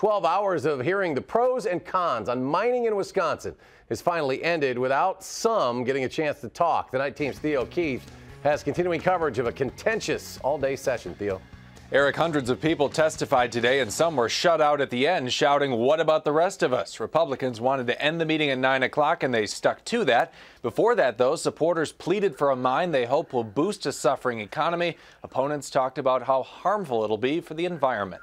12 hours of hearing the pros and cons on mining in Wisconsin has finally ended without some getting a chance to talk. The night team's Theo has continuing coverage of a contentious all-day session. Theo. Eric, hundreds of people testified today, and some were shut out at the end, shouting, "What about the rest of us?" Republicans wanted to end the meeting at 9 o'clock, and they stuck to that. Before that, though, supporters pleaded for a mine they hope will boost a suffering economy. Opponents talked about how harmful it'll be for the environment.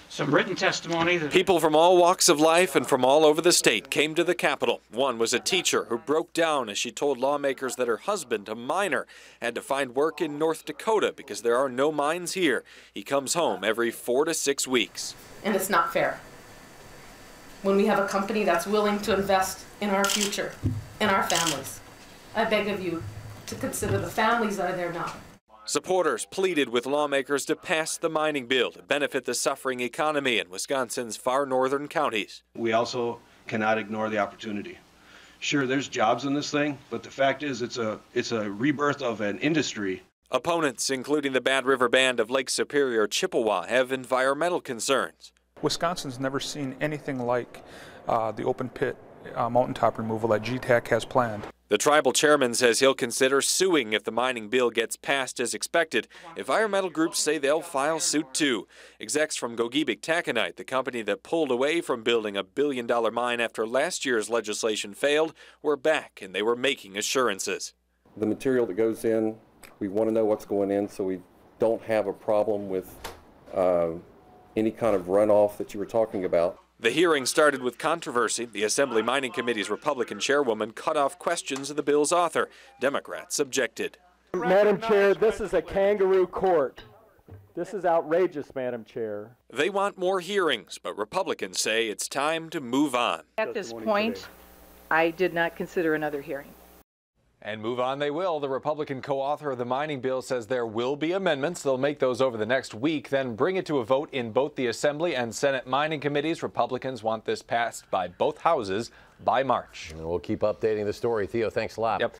Some written testimony. People from all walks of life and from all over the state came to the Capitol. One was a teacher who broke down as she told lawmakers that her husband, a miner, had to find work in North Dakota because there are no mines here. He comes home every 4 to 6 weeks. And it's not fair when we have a company that's willing to invest in our future, in our families. I beg of you to consider the families that are there now. Supporters pleaded with lawmakers to pass the mining bill to benefit the suffering economy in Wisconsin's far northern counties. We also cannot ignore the opportunity. Sure, there's jobs in this thing, but the fact is it's a rebirth of an industry. Opponents, including the Bad River Band of Lake Superior, Chippewa, have environmental concerns. Wisconsin's never seen anything like the open pit mountaintop removal that GTAC has planned. The tribal chairman says he'll consider suing if the mining bill gets passed as expected. Environmental groups say they'll file suit too. Execs from Gogebic Taconite, the company that pulled away from building a billion-dollar mine after last year's legislation failed, were back and they were making assurances. The material that goes in, we want to know what's going in so we don't have a problem with any kind of runoff that you were talking about. The hearing started with controversy. The Assembly Mining Committee's Republican chairwoman cut off questions of the bill's author. Democrats objected. Madam Chair, this is a kangaroo court. This is outrageous, Madam Chair. They want more hearings, but Republicans say it's time to move on. At this point, I did not consider another hearing. And move on they will. The Republican co-author of the mining bill says there will be amendments. They'll make those over the next week, then bring it to a vote in both the Assembly and Senate mining committees. Republicans want this passed by both houses by March. And we'll keep updating the story. Theo, thanks a lot. Yep.